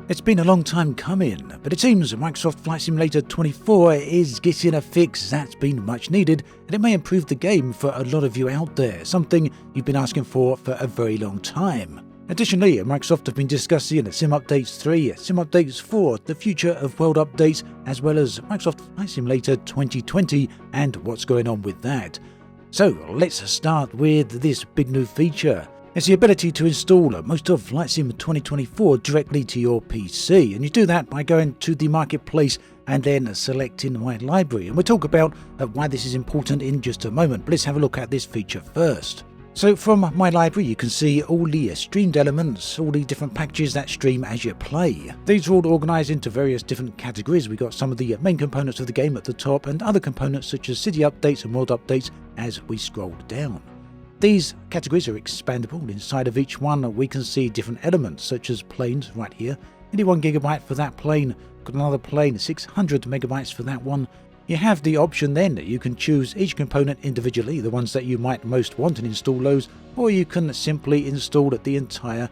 It's been a long time coming, but it seems Microsoft Flight Simulator 24 is getting a fix that's been much needed, and it may improve the game for a lot of you out there, something you've been asking for a very long time. Additionally, Microsoft have been discussing Sim Updates 3, Sim Updates 4, the future of world updates, as well as Microsoft Flight Simulator 2020 and what's going on with that. So let's start with this big new feature. It's the ability to install most of Flight Sim 2024 directly to your PC, and you do that by going to the marketplace and then selecting My Library, and we'll talk about why this is important in just a moment, but let's have a look at this feature first. So from My Library you can see all the streamed elements, all the different packages that stream as you play. These are all organised into various different categories. We've got some of the main components of the game at the top and other components such as city updates and world updates as we scroll down. These categories are expandable. Inside of each one we can see different elements such as planes right here. 81GB for that plane, got another plane, 600MB for that one. You have the option then that you can choose each component individually, the ones that you might most want, and install those, or you can simply install the entire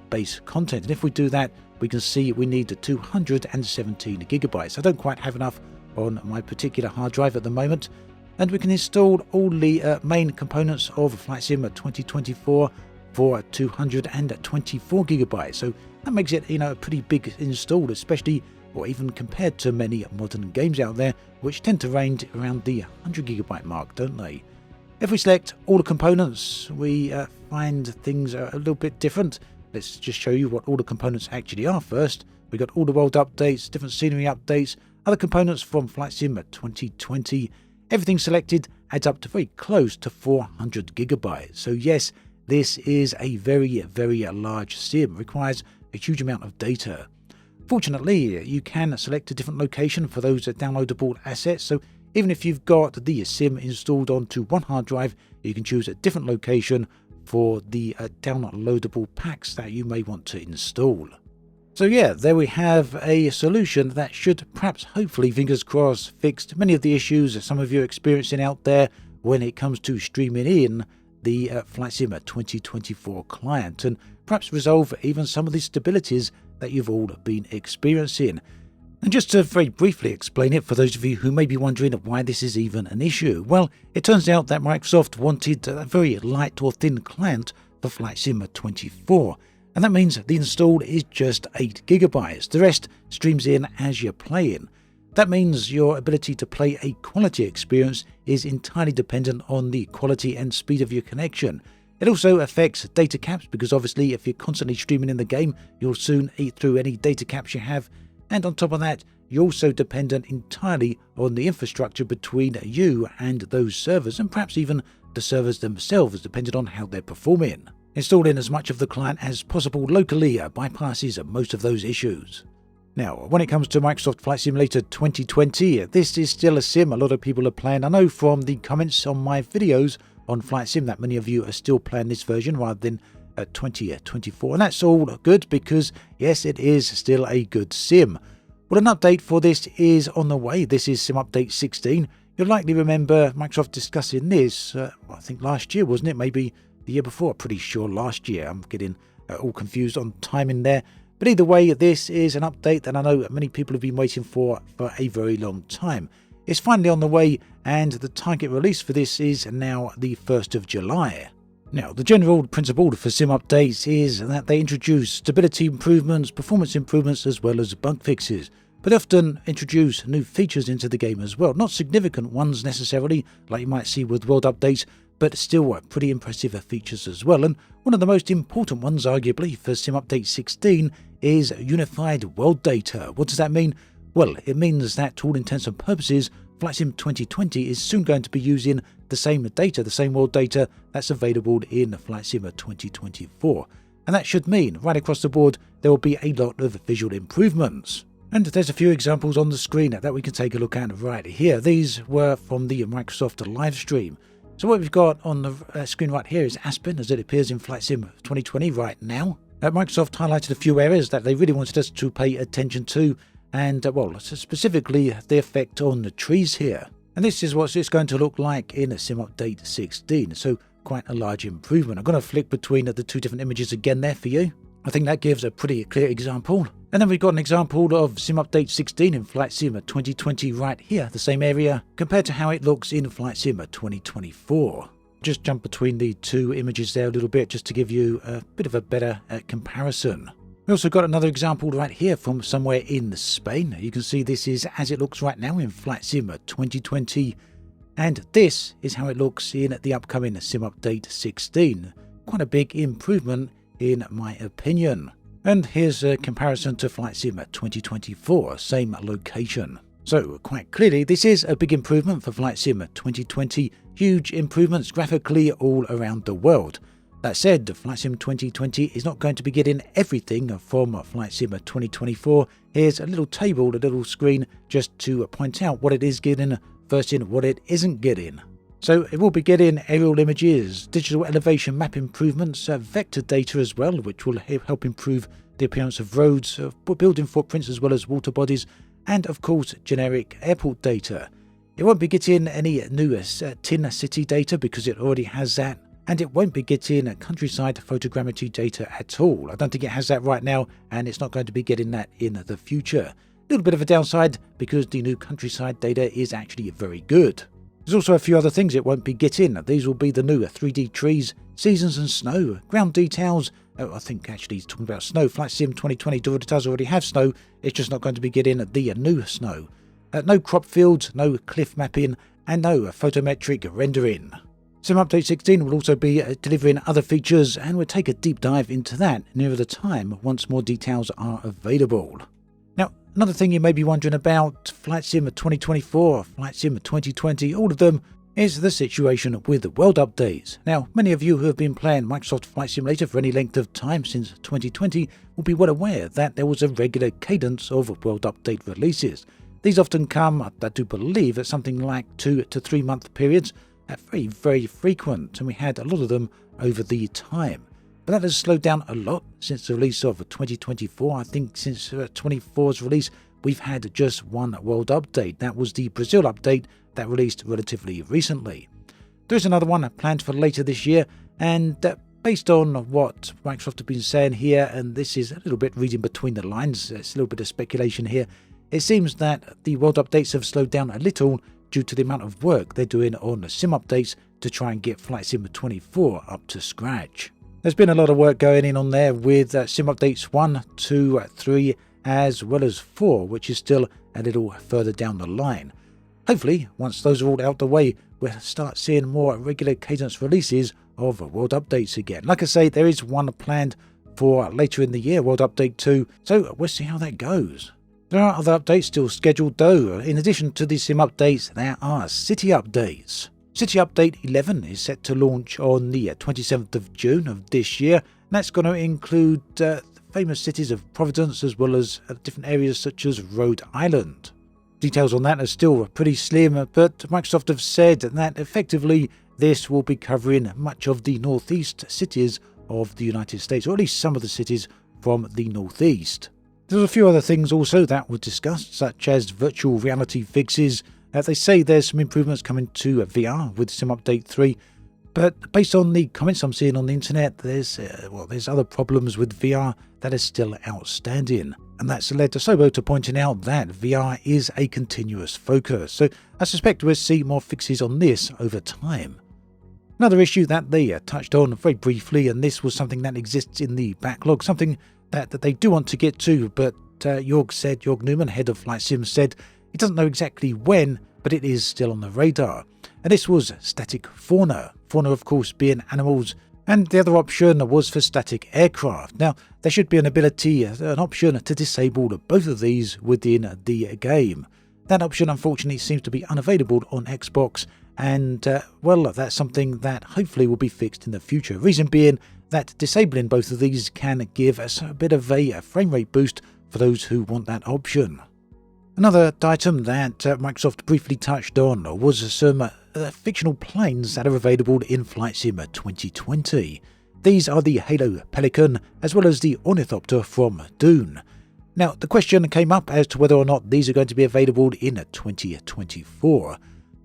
base content. And if we do that, we can see we need 217GB. I don't quite have enough on my particular hard drive at the moment. And we can install all the main components of Flight Sim 2024 for 224GB. So that makes it, a pretty big install, especially or even compared to many modern games out there, which tend to range around the 100GB mark, don't they? If we select all the components, we find things are a little bit different. Let's just show you what all the components actually are first. We've got all the world updates, different scenery updates, other components from Flight Sim 2020. Everything selected adds up to very close to 400GB. So yes, this is a very, very large sim. It requires a huge amount of data. Fortunately, you can select a different location for those downloadable assets. So even if you've got the sim installed onto one hard drive, you can choose a different location for the downloadable packs that you may want to install. So yeah, there we have a solution that should perhaps, hopefully, fingers crossed, fixed many of the issues some of you are experiencing out there when it comes to streaming in the Flight Sim 2024 client, and perhaps resolve even some of the stabilities that you've all been experiencing. And just to very briefly explain it for those of you who may be wondering why this is even an issue, well, it turns out that Microsoft wanted a very light or thin client for Flight Sim 24. And that means the install is just 8GB. The rest streams in as you're playing. That means your ability to play a quality experience is entirely dependent on the quality and speed of your connection. It also affects data caps because obviously if you're constantly streaming in the game, you'll soon eat through any data caps you have. And on top of that, you're also dependent entirely on the infrastructure between you and those servers, and perhaps even the servers themselves, depending on how they're performing. Installing as much of the client as possible locally bypasses most of those issues. Now, when it comes to Microsoft Flight Simulator 2020, this is still a sim a lot of people are playing. I know from the comments on my videos on Flight Sim that many of you are still playing this version rather than 2024, and that's all good because, yes, it is still a good sim. Well, an update for this is on the way. This is Sim Update 16. You'll likely remember Microsoft discussing this, I think last year, wasn't it? Maybe the year before, pretty sure last year. I'm getting all confused on timing there. But either way, this is an update that I know many people have been waiting for a very long time. It's finally on the way, and the target release for this is now the 1st of July. Now, the general principle for sim updates is that they introduce stability improvements, performance improvements, as well as bug fixes, but often introduce new features into the game as well. Not significant ones necessarily, like you might see with world updates, but still pretty impressive features as well. And one of the most important ones, arguably, for Sim Update 16 is unified world data. What does that mean? Well, it means that to all intents and purposes, Flight Sim 2020 is soon going to be using the same data, the same world data that's available in Flight Sim 2024. And that should mean, right across the board, there will be a lot of visual improvements. And there's a few examples on the screen that we can take a look at right here. These were from the Microsoft live stream. So what we've got on the screen right here is Aspen as it appears in Flight Sim 2020 right now. Microsoft highlighted a few areas that they really wanted us to pay attention to, and well, specifically the effect on the trees here. And this is what it's going to look like in Sim Update 16, so quite a large improvement. I'm going to flick between the two different images again there for you. I think that gives a pretty clear example. And then we've got an example of Sim Update 16 in Flight Sim 2020 right here, the same area, compared to how it looks in Flight Sim 2024. Just jump between the two images there a little bit just to give you a bit of a better comparison. We also got another example right here from somewhere in Spain. You can see this is as it looks right now in Flight Sim 2020. And this is how it looks in the upcoming Sim Update 16. Quite a big improvement in my opinion. And here's a comparison to Flight Sim 2024, same location. So quite clearly this is a big improvement for Flight Sim 2020, huge improvements graphically all around the world. That said, Flight Sim 2020 is not going to be getting everything from Flight Sim 2024. Here's a little table, a little screen just to point out what it is getting versus what it isn't getting. So it will be getting aerial images, digital elevation map improvements, vector data as well, which will help improve the appearance of roads, building footprints as well as water bodies, and of course generic airport data. It won't be getting any new tin city data because it already has that, and it won't be getting countryside photogrammetry data at all. I don't think it has that right now, and it's not going to be getting that in the future. A little bit of a downside because the new countryside data is actually very good. There's also a few other things it won't be getting. These will be the new 3D trees, seasons and snow, ground details. I think actually he's talking about snow. Flight Sim 2020 does already have snow. It's just not going to be getting the new snow. No crop fields, no cliff mapping, and no photometric rendering. Sim Update 16 will also be delivering other features, and we'll take a deep dive into that nearer the time once more details are available. Now, another thing you may be wondering about Flight Sim 2024, Flight Sim 2020, all of them, is the situation with the world updates. Now, many of you who have been playing Microsoft Flight Simulator for any length of time since 2020 will be well aware that there was a regular cadence of world update releases. These often come, I do believe, at something like 2 to 3 month periods, very, very frequent, and we had a lot of them over the time. But that has slowed down a lot since the release of 2024. I think since 24's release, we've had just one world update. That was the Brazil update that released relatively recently. There's another one planned for later this year, and based on what Microsoft have been saying here, and this is a little bit reading between the lines, it's a little bit of speculation here, it seems that the world updates have slowed down a little due to the amount of work they're doing on the sim updates to try and get Flight Sim 24 up to scratch. There's been a lot of work going in on there with sim updates 1, 2, 3, as well as 4, which is still a little further down the line. Hopefully, once those are all out the way, we'll start seeing more regular cadence releases of world updates again. Like I say, there is one planned for later in the year, World Update 2, so we'll see how that goes. There are other updates still scheduled though. In addition to the sim updates, there are city updates. City Update 11 is set to launch on the 27th of June of this year, and that's going to include famous cities of Providence as well as different areas such as Rhode Island. Details on that are still pretty slim, but Microsoft have said that effectively this will be covering much of the northeast cities of the United States, or at least some of the cities from the northeast. There's a few other things also that were discussed, such as virtual reality fixes. They say there's some improvements coming to VR with Sim Update 3, but based on the comments I'm seeing on the internet, there's other problems with VR that are still outstanding. And that's led to Sobo to pointing out that VR is a continuous focus, so I suspect we'll see more fixes on this over time. Another issue that they touched on very briefly, and this was something that exists in the backlog, something that they do want to get to, but Jörg Newman, head of Flight Sim, said he doesn't know exactly when, but it is still on the radar. And this was static fauna. Fauna, of course, being animals, and the other option was for static aircraft. Now, there should be an option to disable both of these within the game. That option, unfortunately, seems to be unavailable on Xbox, and that's something that hopefully will be fixed in the future. Reason being that disabling both of these can give us a bit of a frame rate boost for those who want that option. Another item that Microsoft briefly touched on was some fictional planes that are available in Flight Sim 2020. These are the Halo Pelican as well as the Ornithopter from Dune. Now, the question came up as to whether or not these are going to be available in 2024.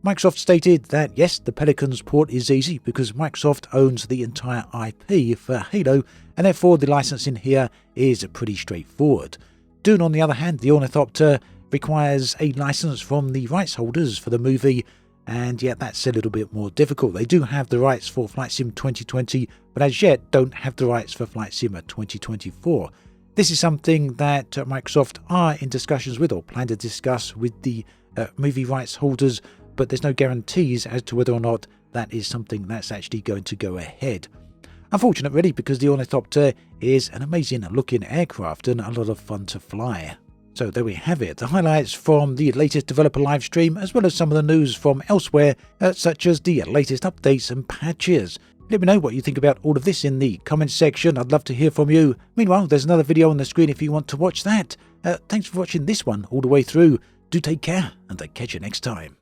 Microsoft stated that yes, the Pelican's port is easy because Microsoft owns the entire IP for Halo, and therefore the licensing here is pretty straightforward. Dune, on the other hand, the ornithopter, requires a license from the rights holders for the movie, and yet that's a little bit more difficult. They do have the rights for Flight Sim 2020, but as yet don't have the rights for Flight Sim 2024. This is something that Microsoft are in discussions with, or plan to discuss with the movie rights holders, but there's no guarantees as to whether or not that is something that's actually going to go ahead. Unfortunate really, because the ornithopter is an amazing looking aircraft and a lot of fun to fly. So there we have it, the highlights from the latest developer live stream, as well as some of the news from elsewhere, such as the latest updates and patches. Let me know what you think about all of this in the comments section. I'd love to hear from you. Meanwhile, there's another video on the screen if you want to watch that. Thanks for watching this one all the way through. Do take care, and I'll catch you next time.